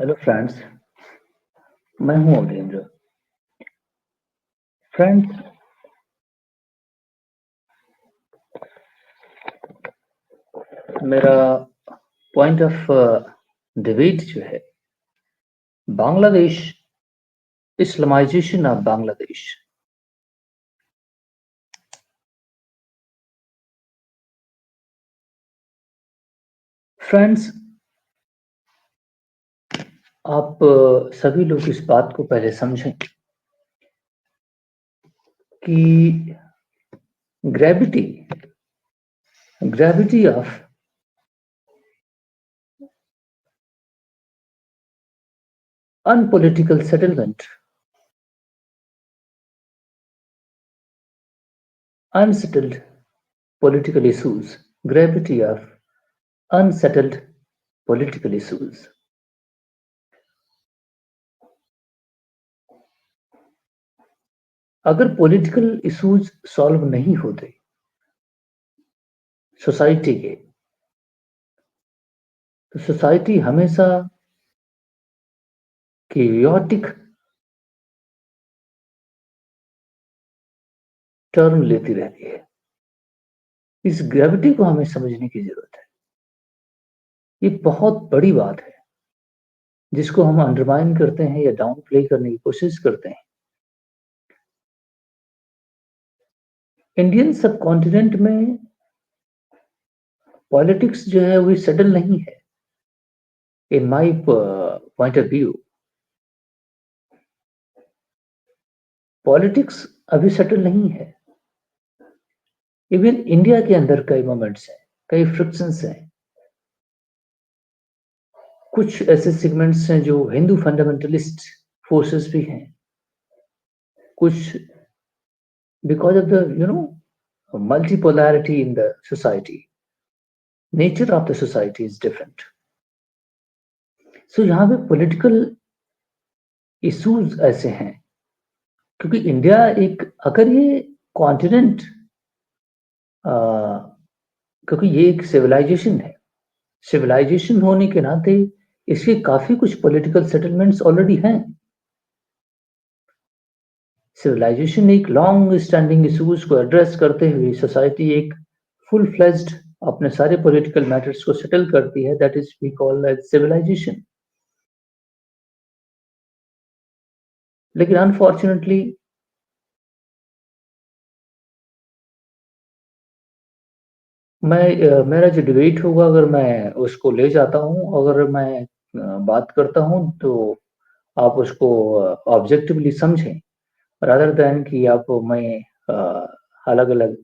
Hello friends. मैं हूं Amarendra. Friends, मेरा पॉइंट ऑफ डिबेट जो है Bangladesh, Islamisation of Bangladesh. Friends, आप सभी लोग इस बात को पहले समझें कि gravity gravity of unpolitical settlement, unsettled political issues, gravity of unsettled political issues। अगर पॉलिटिकल इश्यूज सॉल्व नहीं होते सोसाइटी के, तो सोसाइटी हमेशा chaotic टर्न लेती रहती है। इस ग्रेविटी को हमें समझने की जरूरत है। ये बहुत बड़ी बात है जिसको हम अंडरमाइन करते हैं या डाउन प्ले करने की कोशिश करते हैं। इंडियन सब कॉन्टिनेंट में पॉलिटिक्स जो है वो सेटल नहीं है। In my point of view, politics अभी सेटल नहीं है। इवन इंडिया के अंदर कई मोमेंट्स हैं, कई फ्रिक्शंस हैं। कुछ ऐसे सेगमेंट्स हैं जो हिंदू फंडामेंटलिस्ट फोर्सेस भी हैं। कुछ because of the multipolarity in the society, nature of the society is different। सो यहाँ पे पॉलिटिकल इश्यूज ऐसे हैं क्योंकि इंडिया एक, अगर ये कॉन्टिनेंट, क्योंकि ये एक सिविलाइजेशन है, सिविलाइजेशन होने के नाते इसके काफी कुछ पॉलिटिकल सेटलमेंट्स ऑलरेडी हैं। सिविलाइजेशन एक लॉन्ग स्टैंडिंग इश्यूज को एड्रेस करते हुए सोसाइटी एक फुल फ्लेज्ड अपने सारे पॉलिटिकल मैटर्स को सेटल करती है। That is we call as civilisation. लेकिन अनफॉर्चुनेटली मेरा जो डिबेट होगा, अगर मैं उसको ले जाता हूँ, अगर मैं बात करता हूँ, तो आप उसको ऑब्जेक्टिवली समझें, रादर देन कि आप मैं अलग अलग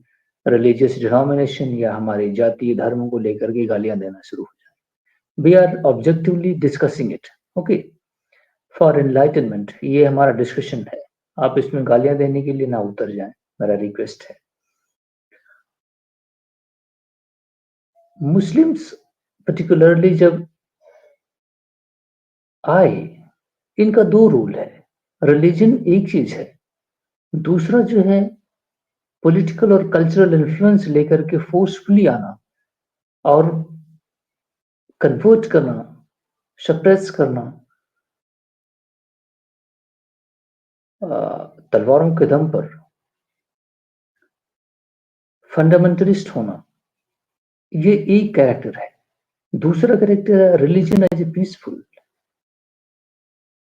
रिलीजियस डिनोमिनेशन या हमारे जातीय धर्म को लेकर के गालियां देना शुरू हो जाए। We are objectively discussing it, okay, for enlightenment. ये हमारा डिस्कशन है। आप इसमें गालियां देने के लिए ना उतर जाएं, मेरा रिक्वेस्ट है। मुस्लिम्स पर्टिकुलरली जब आए, इनका दो रूल है। रिलीजन एक चीज है, दूसरा जो है पॉलिटिकल और कल्चरल इन्फ्लुएंस लेकर के फोर्सफुली आना और कन्वर्ट करना, सप्रेस करना, तलवारों के दम पर फंडामेंटलिस्ट होना, ये एक कैरेक्टर है। दूसरा कैरेक्टर है रिलीजन एज ए पीसफुल।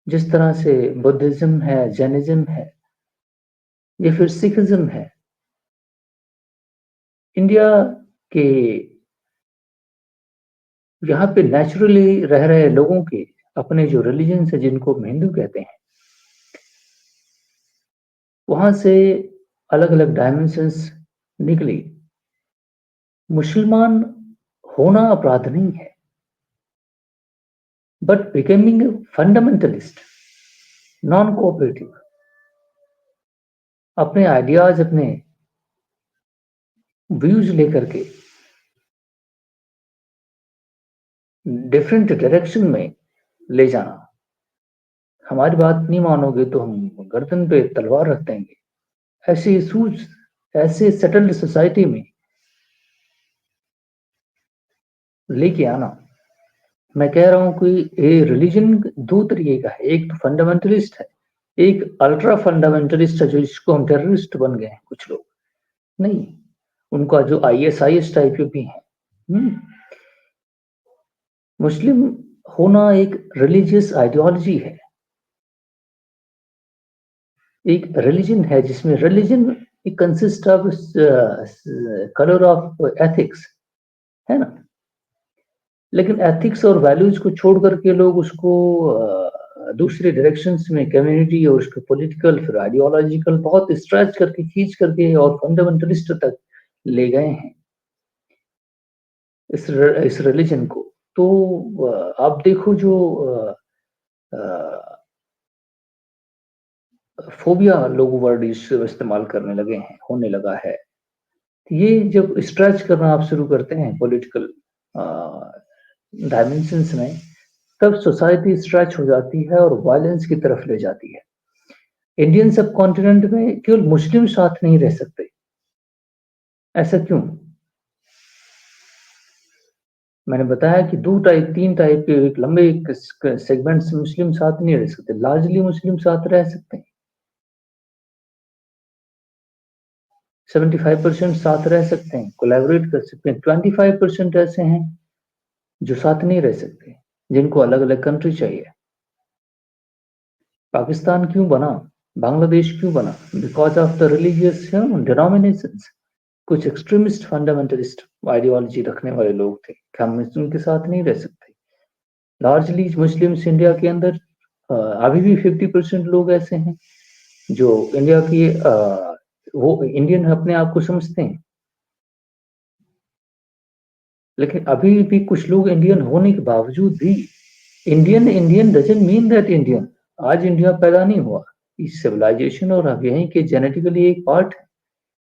जिस तरह से बुद्धिज्म है, जैनिज्म है, या फिर सिखिज्म है। इंडिया के यहाँ पे नेचुरली रह रहे लोगों के अपने जो रिलीजन है, जिनको हम हिंदू कहते हैं, वहां से अलग अलग डायमेंशंस निकली। मुसलमान होना अपराध नहीं है, but becoming fundamentalist, non cooperative, अपने आइडियाज, अपने व्यूज लेकर के डिफरेंट डायरेक्शन में ले जाना। हमारी बात नहीं मानोगे तो हम गर्दन पे तलवार रख देंगे। ऐसे इशूज, ऐसे सेटल्ड सोसाइटी में लेके आना मैं कह रहा हूँ कि ये रिलीजन 2 तरीके का है, एक तो फंडामेंटलिस्ट है, एक अल्ट्रा फंडामेंटलिस्ट है, जो जिसको हम टेररिस्ट बन गए हैं कुछ लोग। नहीं, उनका जो आईएसआईएस टाइप के भी हैं। मुस्लिम होना एक रिलीजियस आइडियोलॉजी है, एक रिलीजन है जिसमें religion consist of colour of ethics, है ना? लेकिन एथिक्स और वैल्यूज को छोड़ करके लोग उसको दूसरे डायरेक्शंस में कम्युनिटी और उसको पॉलिटिकल फिर आइडियोलॉजिकल बहुत स्ट्रेच करके खींच करके और फंडामेंटलिस्ट तक ले गए हैं इस रिलीजन को। तो आप देखो जो फोबिया लोग वर्ड इस्तेमाल करने लगे हैं, होने लगा है। ये जब स्ट्रेच करना आप शुरू करते हैं पॉलिटिकल डायमेंशंस में, तब सोसाइटी स्ट्रेच हो जाती है और वायलेंस की तरफ ले जाती है। इंडियन सब कॉन्टिनेंट में केवल मुस्लिम साथ नहीं रह सकते, ऐसा क्यों? मैंने बताया कि 2 टाइप 3 टाइप के एक लंबे सेगमेंट्स मुस्लिम साथ नहीं रह सकते, लार्जली मुस्लिम साथ रह सकते हैं। 75% साथ रह सकते हैं, कोलैबोरेट कर सकते हैं। 25% ऐसे हैं जो साथ नहीं रह सकते, जिनको अलग-अलग कंट्री चाहिए। पाकिस्तान क्यों बना? बांग्लादेश क्यों बना? Because of the religious denominations. कुछ एक्सट्रीमिस्ट फंडामेंटलिस्ट आइडियोलॉजी रखने वाले लोग थे कि हम उनके साथ नहीं रह सकते। लार्जली मुस्लिम्स इंडिया के अंदर अभी भी 50% लोग ऐसे हैं जो इंडिया की वो इंडियन अपने आप को समझते हैं, लेकिन अभी भी कुछ लोग इंडियन होने के बावजूद भी Indian Indian doesn't mean that Indian. आज इंडिया पैदा नहीं हुआ, इस सिविलाइजेशन और अब यहीं के जेनेटिकली एक पार्ट है।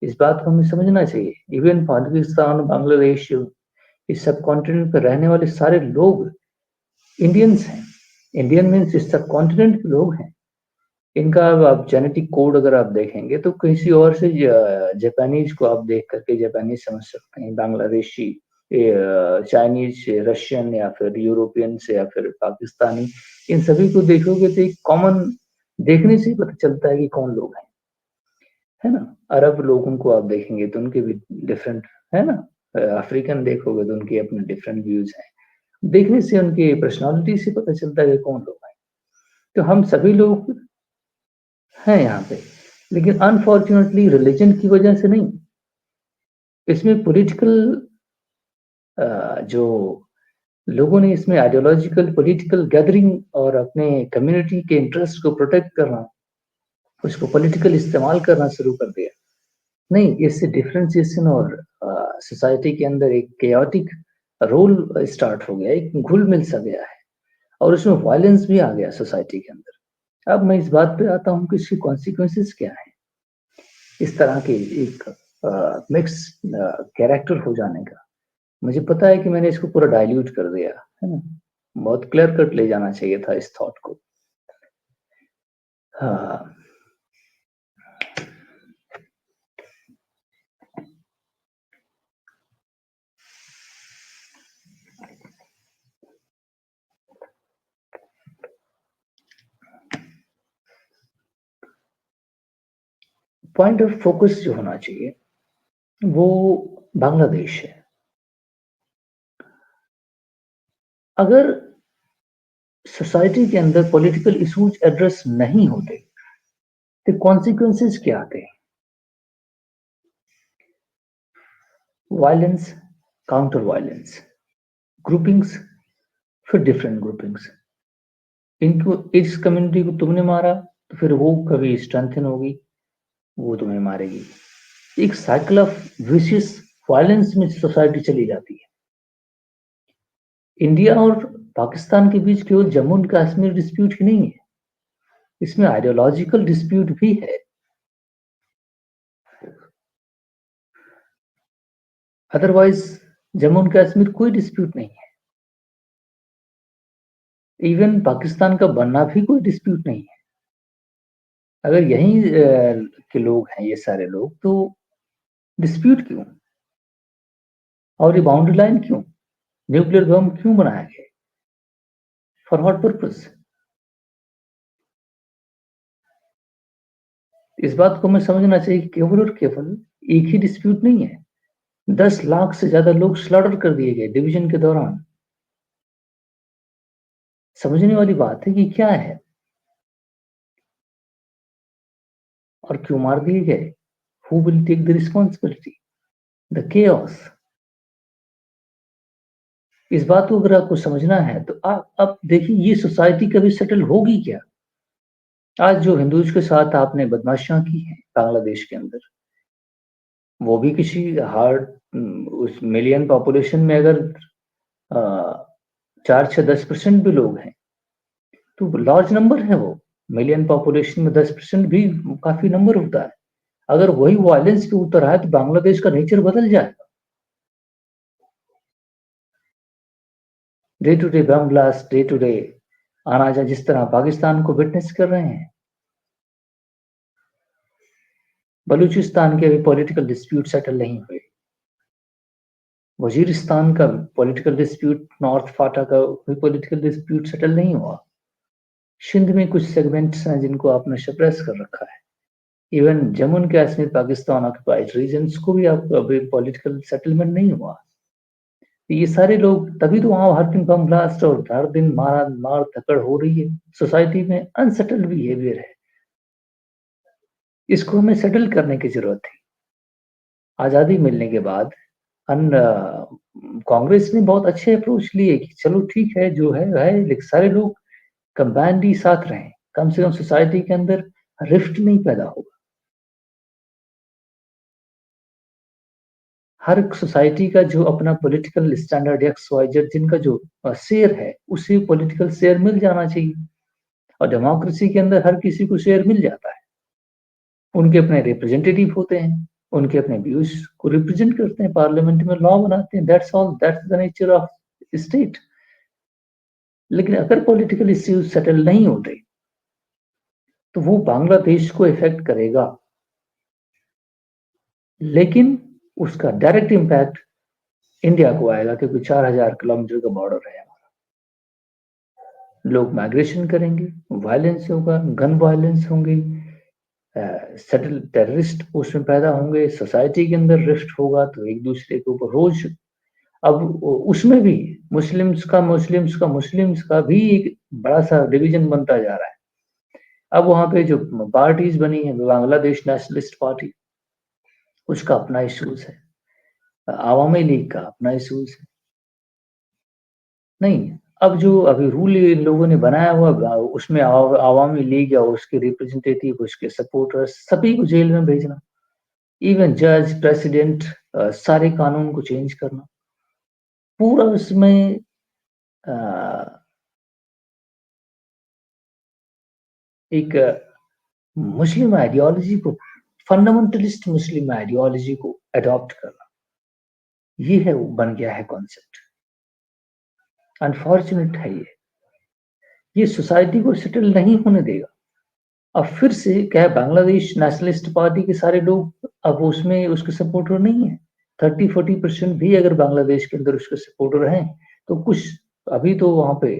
इस बात को हमें समझना चाहिए। इवन पाकिस्तान, बांग्लादेश, इस सब कॉन्टिनेंट पर रहने वाले सारे लोग इंडियंस हैं। इंडियन मीन्स इस सब कॉन्टिनेंट के लोग हैं। इनका अब आप जेनेटिक कोड अगर आप देखेंगे तो किसी और से जापानीज को आप देख करके जापानीज समझ सकते हैं, बांग्लादेशी, चाइनीज, रशियन या फिर यूरोपियन से या फिर पाकिस्तानी, इन सभी को देखोगे तो एक कॉमन देखने से ही पता चलता है कि कौन लोग हैं, है ना? अरब लोगों को आप देखेंगे तो उनके भी डिफरेंट, है ना? अफ्रीकन देखोगे तो उनके अपने डिफरेंट व्यूज हैं। देखने से उनकी पर्सनालिटी से पता चलता है कि कौन लोग हैं। तो हम सभी लोग हैं यहाँ पे, लेकिन अनफॉर्चुनेटली रिलीजन की वजह से नहीं, इसमें पॉलिटिकल जो लोगों ने इसमें आइडियोलॉजिकल पॉलिटिकल गैदरिंग और अपने कम्युनिटी के इंटरेस्ट को प्रोटेक्ट करना, उसको पॉलिटिकल इस्तेमाल करना शुरू कर दिया। नहीं, इससे डिफरेंशिएशन और सोसाइटी के अंदर एक केओटिक रोल स्टार्ट हो गया, एक घुल-मिल सा गया है और उसमें वायलेंस भी आ गया सोसाइटी के अंदर। अब मैं इस बात पे आता हूँ कि इसके कॉन्सिक्वेंसेस क्या हैं? इस तरह के एक मिक्स कैरेक्टर हो जाने का। मुझे पता है कि मैंने इसको पूरा डाइल्यूट कर दिया, है ना? बहुत क्लियर कट ले जाना चाहिए था इस थॉट को। हाँ, पॉइंट ऑफ फोकस जो होना चाहिए, वो बांग्लादेश है। अगर सोसाइटी के अंदर पॉलिटिकल इश्यूज एड्रेस नहीं होते, तो कॉन्सिक्वेंसेस क्या आते हैं? वायलेंस, काउंटर वायलेंस, ग्रुपिंग्स, फिर डिफरेंट ग्रुपिंग्स। इनको इस कम्युनिटी को तुमने मारा तो फिर वो कभी स्ट्रेंथन होगी, वो तुम्हें मारेगी। एक साइकिल ऑफ विशियस वायलेंस में सोसाइटी चली जाती है। इंडिया और पाकिस्तान के बीच केवल जम्मू एंड कश्मीर डिस्प्यूट ही नहीं है, इसमें आइडियोलॉजिकल डिस्प्यूट भी है। अदरवाइज जम्मू एंड कश्मीर कोई डिस्प्यूट नहीं है। इवन पाकिस्तान का बनना भी कोई डिस्प्यूट नहीं है। अगर यहीं के लोग हैं ये सारे लोग, तो डिस्प्यूट क्यों? और ये बाउंड्री लाइन क्यों? न्यूक्लियर बम क्यों बनाया गया? For what purpose? इस बात को हमें समझना चाहिए कि केवल और केवल एक ही डिस्प्यूट नहीं है। 10 लाख से ज़्यादा लोग स्लॉटर कर दिए गए डिवीज़न के दौरान। समझने वाली बात है कि क्या है और क्यों मार दिए गए? Who will take the responsibility? The chaos। इस बात को अगर आपको समझना है तो आप अब देखिए ये सोसाइटी कभी सेटल होगी क्या? आज जो हिंदूज़ के साथ आपने बदमाशियाँ की हैं बांग्लादेश के अंदर, वो भी किसी उस मिलियन पॉपुलेशन में अगर अ, 4 से 10% भी लोग हैं, तो लार्ज नंबर है वो। मिलियन पॉपुलेशन में 10% भी काफ़ी नंबर होता है। अगर वही वायलेंस पे उतर आए तो बांग्लादेश का नेचर बदल जाएगा। Day to day bomb blast, day to day आना-जाना जिस तरह पाकिस्तान को विटनेस कर रहे हैं। बलूचिस्तान के अभी पॉलिटिकल डिस्प्यूट सेटल नहीं हुए। वजीरिस्तान का पॉलिटिकल डिस्प्यूट, नॉर्थ फाटा का भी पॉलिटिकल डिस्प्यूट सेटल नहीं हुआ। सिंध में कुछ सेगमेंट्स हैं जिनको आपने सप्रेस कर रखा है। Even Jammu and Kashmir Pakistan occupied regions को भी आप अभी पॉलिटिकल सेटलमेंट नहीं हुआ। ये सारे लोग तभी तो वहाँ हर दिन बम ब्लास्ट और हर दिन मार धकड़ हो रही है। सोसाइटी में अनसेटल्ड बिहेवियर है। इसको हमें सेटल करने की ज़रूरत थी। आज़ादी मिलने के बाद कांग्रेस ने बहुत अच्छे अप्रोच लिए कि चलो ठीक है जो है लेकिन सारे लोग कंबाइंडली साथ रहें। कम से कम सोसाइटी के अंदर रिफ्ट नहीं पैदा होगा। हर सोसाइटी का जो अपना political standard X Y Z जिनका जो शेयर है उसे पॉलिटिकल शेयर मिल जाना चाहिए और डेमोक्रेसी के अंदर हर किसी को शेयर मिल जाता है। उनके अपने रिप्रेजेंटेटिव होते हैं, उनके अपने व्यूज को रिप्रेजेंट करते हैं, पार्लियामेंट में लॉ बनाते हैं। That's all, that's the nature of state. लेकिन अगर पॉलिटिकल इश्यूज सेटल नहीं होते तो वो बांग्लादेश को इफेक्ट करेगा, लेकिन उसका डायरेक्ट इम्पैक्ट इंडिया को आएगा क्योंकि 4000 किलोमीटर का बॉर्डर है। लोग माइग्रेशन करेंगे, वायलेंस होगा, गन वायलेंस होंगी, सेटल टेररिस्ट उसमें पैदा होंगे, सोसाइटी के अंदर रिफ्ट होगा तो एक दूसरे के ऊपर रोज अब उसमें भी मुस्लिम्स का भी एक बड़ा सा डिवीजन बनता जा रहा है। अब वहाँ पे जो पार्टीज बनी है बांग्लादेश नेशनलिस्ट पार्टी, उसका अपना इश्यूज है, आवामी लीग का अपना इश्यूज है। नहीं, अब जो अभी रूल इन लोगों ने बनाया हुआ उसमें आवामी लीग या उसके रिप्रेजेंटेटिव, उसके सपोर्टर्स सभी को जेल में भेजना, इवन जज, प्रेसिडेंट, सारे कानून को चेंज करना, पूरा उसमें एक मुस्लिम आइडियोलॉजी को, फंडामेंटलिस्ट मुस्लिम आइडियोलॉजी को अडॉप्ट करना, ये है वो बन गया है कॉन्सेप्ट। अनफॉर्चुनेट है ये सोसाइटी को सेटल नहीं होने देगा। अब फिर से क्या है, बांग्लादेश नेशनलिस्ट पार्टी के सारे लोग अब उसमें उसके सपोर्टर नहीं है। 30-40% भी अगर बांग्लादेश के अंदर उसके सपोर्टर हैं तो कुछ अभी तो वहां पे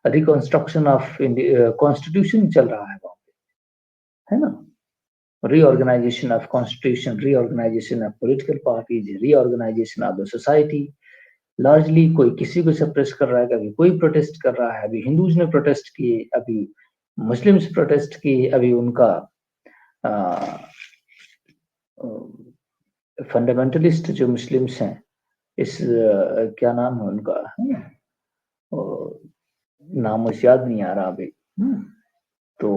रिकंस्ट्रक्शन ऑफ कॉन्स्टिट्यूशन चल रहा है वहां पे, है ना? Reorganisation of constitution, reorganisation of political parties, reorganisation of the society. Largely कोई किसी को सप्रेस कर रहा है, कभी कोई प्रोटेस्ट कर रहा है। अभी हिंदूज ने प्रोटेस्ट किए, अभी मुस्लिम्स प्रोटेस्ट किए, अभी उनका फंडामेंटलिस्ट जो मुस्लिम्स हैं, इस क्या नाम है उनका, नाम मुझे याद नहीं आ रहा अभी। तो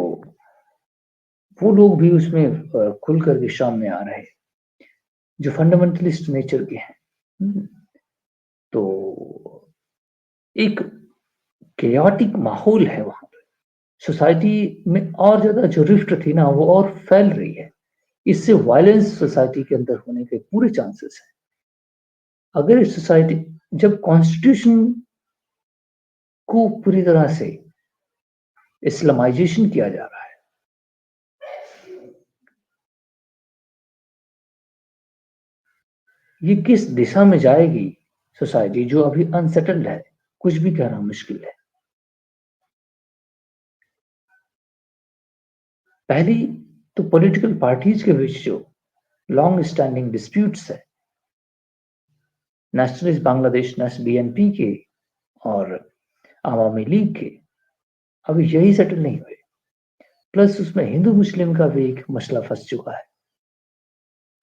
वो लोग भी उसमें खुल करके सामने आ रहे हैं जो फंडामेंटलिस्ट नेचर के हैं। तो एक केयाटिक माहौल है वहां पे। सोसाइटी में और ज्यादा जो रिफ्ट थी ना वो और फैल रही है। इससे वायलेंस सोसाइटी के अंदर होने के पूरे चांसेस हैं। अगर इस सोसाइटी, जब कॉन्स्टिट्यूशन को पूरी तरह से इस्लामाइजेशन किया जा रहा है, ये किस दिशा में जाएगी सोसाइटी जो अभी अनसेटल्ड है, कुछ भी कहना मुश्किल है। पहली तो पॉलिटिकल पार्टीज़ के बीच जो लॉन्ग स्टैंडिंग डिस्प्यूट्स है, नेशनलिस्ट बांग्लादेश बीएनपी के और अवामी लीग के, अभी यही सेटल नहीं हुए। प्लस उसमें हिंदू मुस्लिम का भी एक मसला फँस चुका है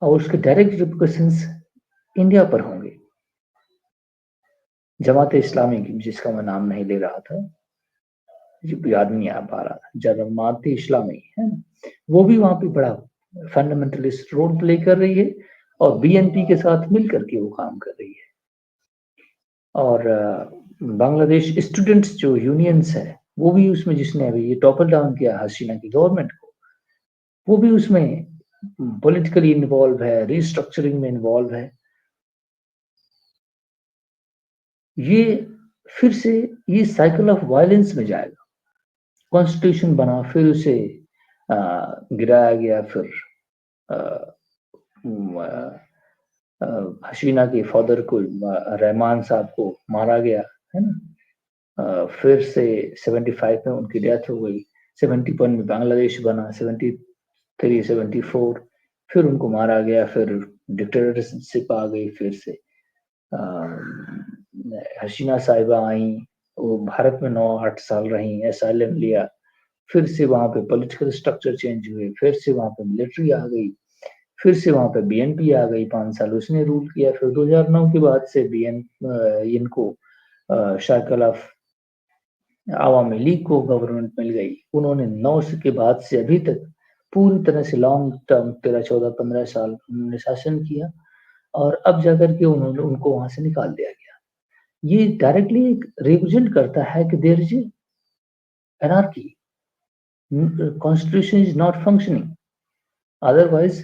और उसके डायरेक्ट रिपरकशंस इंडिया पर होंगे। जमात इस्लामी की, जिसका मैं नाम नहीं ले रहा था, याद नहीं आ पा रहा था, जमात इस्लामी है ना, वो भी वहाँ पे बड़ा फंडामेंटलिस्ट रोल प्ले कर रही है और बीएनपी के साथ मिल करके वो काम कर रही है। और बांग्लादेश स्टूडेंट्स जो यूनियंस है, वो भी उसमें, जिसने अभी ये टॉपल डाउन किया हसीना की गवर्नमेंट को, वो भी उसमें पॉलिटिकली इन्वॉल्व है, रिस्ट्रक्चरिंग में इन्वॉल्व है। ये फिर से ये साइकिल ऑफ वायलेंस में जाएगा। कॉन्स्टिट्यूशन बना, फिर उसे गिराया गया, फिर हसीना के फादर को, रहमान साहब को मारा गया, है ना। फिर से 75 में उनकी डेथ हो गई, 71 में बांग्लादेश बना, 73, 74 फिर उनको मारा गया, फिर डिक्टेटरशिप आ गई, फिर से हसीना साहिबा आई, वो भारत में 9-8 साल रही, एसाइलम लिया, फिर से वहाँ पे पॉलिटिकल स्ट्रक्चर चेंज हुए, फिर से वहाँ पे मिलिट्री आ गई, फिर से वहाँ पे बीएनपी आ गई, 5 साल उसने रूल किया, फिर 2009 के बाद से इनको साइकिल ऑफ अवामी लीग को गवर्नमेंट मिल गई। उन्होंने 9 के बाद से अभी तक पूरी तरह से लॉन्ग टर्म 13, 14, 15 साल उन्होंने शासन किया और अब जाकर के उन्होंने उनको वहाँ से निकाल दिया गया। ये डायरेक्टली एक रिप्रेजेंट करता है कि there is anarchy, constitution is not functioning. Otherwise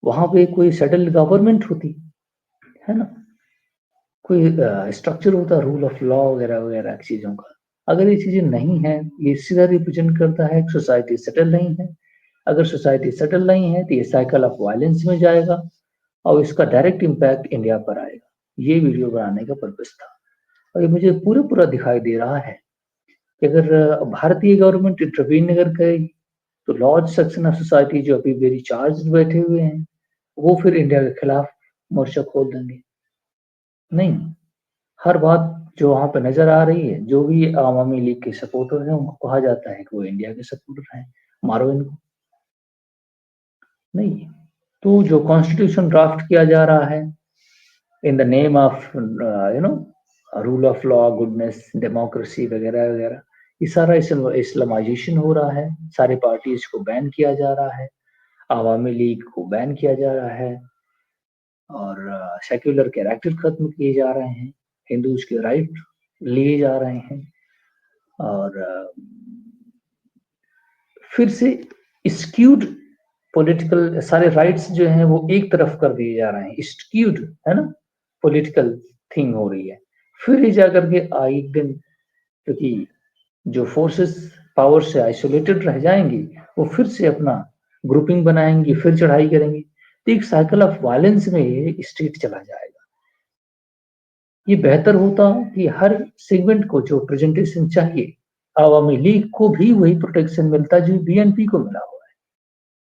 वहाँ पे कोई सेटल्ड गवर्नमेंट होती, है ना, कोई स्ट्रक्चर होता रूल ऑफ लॉ वगैरह वगैरह चीज़ों का। अगर ये चीज़ें नहीं हैं, ये सीधा रिप्रेजेंट करता है कि सोसाइटी सेटल नहीं है। अगर सोसाइटी सेटल नहीं है तो ये साइकिल ऑफ वायलेंस में जाएगा और इसका डायरेक्ट इम्पैक्ट इंडिया पर आएगा। ये वीडियो बनाने का पर्पस था और ये मुझे पूरा दिखाई दे रहा है कि अगर भारतीय गवर्नमेंट इंटरवीन अगर करे तो लार्ज सेक्शन ऑफ सोसाइटी जो अभी वेरी चार्ज बैठे हुए हैं, वो फिर इंडिया के खिलाफ मोर्चा खोल देंगे। नहीं, हर बात जो वहाँ पे नज़र आ रही है, जो भी अवामी लीग के सपोर्टर हैं, उनको कहा जाता है कि वो इंडिया के सपोर्टर हैं, मारो इनको। नहीं, तो जो कॉन्स्टिट्यूशन ड्राफ्ट किया जा रहा है in the name of rule of law, goodness, democracy वगैरह वगैरह, ये सारा इस्लामाइजेशन हो रहा है। सारे पार्टीज को बैन किया जा रहा है, अवामी लीग को बैन किया जा रहा है और सेक्युलर कैरेक्टर खत्म किए जा रहे हैं, हिंदूज के राइट लिए जा रहे हैं और फिर से स्क्यूड पॉलिटिकल सारे राइट्स जो हैं वो एक तरफ कर दिए जा रहे हैं, स्क्यूड, है ना, पॉलिटिकल थिंग हो रही है। फिर ये जाकर के एक दिन, क्योंकि जो फोर्सेस पावर से आइसोलेटेड रह जाएंगी, वो फिर से अपना ग्रुपिंग बनाएंगी, फिर चढ़ाई करेंगी, तो एक साइकिल ऑफ वायलेंस में ये स्टेट चला जाएगा। ये बेहतर होता कि हर सेगमेंट को जो प्रेजेंटेशन चाहिए, अवामी लीग को भी वही प्रोटेक्शन मिलता जो बीएनपी को मिला हुआ है।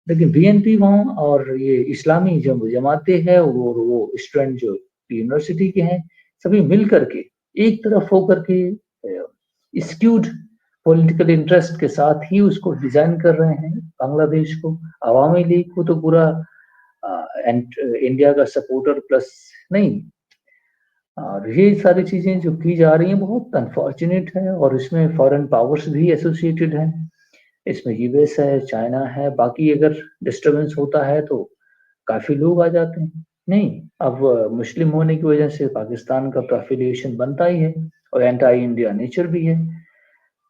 लेकिन बीएनपी वहाँ और ये इस्लामी जो जमातें हैं वो स्टूडेंट जो यूनिवर्सिटी के हैं, सभी मिल करके एक तरफ होकर के स्क्यूड पॉलिटिकल इंटरेस्ट के साथ ही उसको डिजाइन कर रहे हैं बांग्लादेश को। अवामी लीग को तो पूरा इंडिया का सपोर्टर प्लस नहीं, और ये सारी चीजें जो की जा रही हैं बहुत अनफॉर्चुनेट है और इसमें फॉरेन पावर्स भी एसोसिएटेड हैं। इसमें यूएस है, चाइना है, बाकी अगर डिस्टरबेंस होता है तो काफ़ी लोग आ जाते हैं। नहीं, अब मुस्लिम होने की वजह से पाकिस्तान का तो एफिलिएशन बनता ही है और एंटी इंडिया नेचर भी है।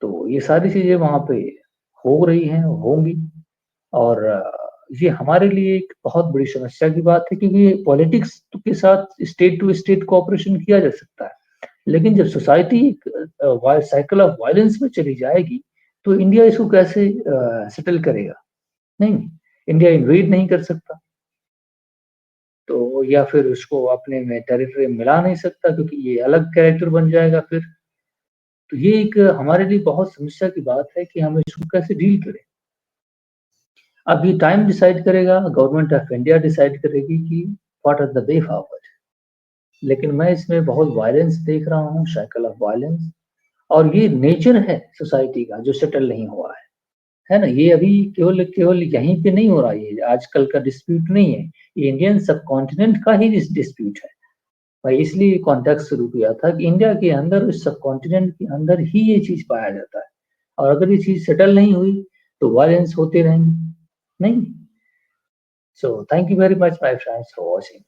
तो ये सारी चीज़ें वहाँ पे हो रही हैं, होंगी और ये हमारे लिए एक बहुत बड़ी समस्या की बात है क्योंकि पॉलिटिक्स के साथ स्टेट टू स्टेट कोऑपरेशन किया जा सकता है। लेकिन जब सोसाइटी साइकिल ऑफ वायलेंस में चली जाएगी तो इंडिया इसको कैसे सेटल करेगा? नहीं, इंडिया इन्वेड नहीं कर सकता, तो या फिर उसको अपने में टेरिटरी में मिला नहीं सकता क्योंकि ये अलग कैरेक्टर बन जाएगा फिर। तो ये एक हमारे लिए बहुत समस्या की बात है कि हम इसको कैसे डील करें। अभी टाइम डिसाइड करेगा, गवर्नमेंट ऑफ इंडिया डिसाइड करेगी कि what are the way forward. लेकिन मैं इसमें बहुत वायलेंस देख रहा हूँ, साइकिल ऑफ वायलेंस, और ये नेचर है सोसाइटी का जो सेटल नहीं हुआ है ना? ये अभी केवल केवल यहीं पे नहीं हो रहा है, ये आजकल का डिस्प्यूट नहीं है, ये इंडियन सबकॉन्टिनेंट का ही डिस्प्यूट है। मैं इसलिए कॉन्टेक्स्ट शुरू किया था कि इंडिया के अंदर, इस सबकॉन्टिनेंट के अंदर ही ये चीज़ पाया जाता है, और अगर ये चीज़ सेटल नहीं हुई, तो वायलेंस होते रहेंगे, नहीं? So thank you very much my friends for watching.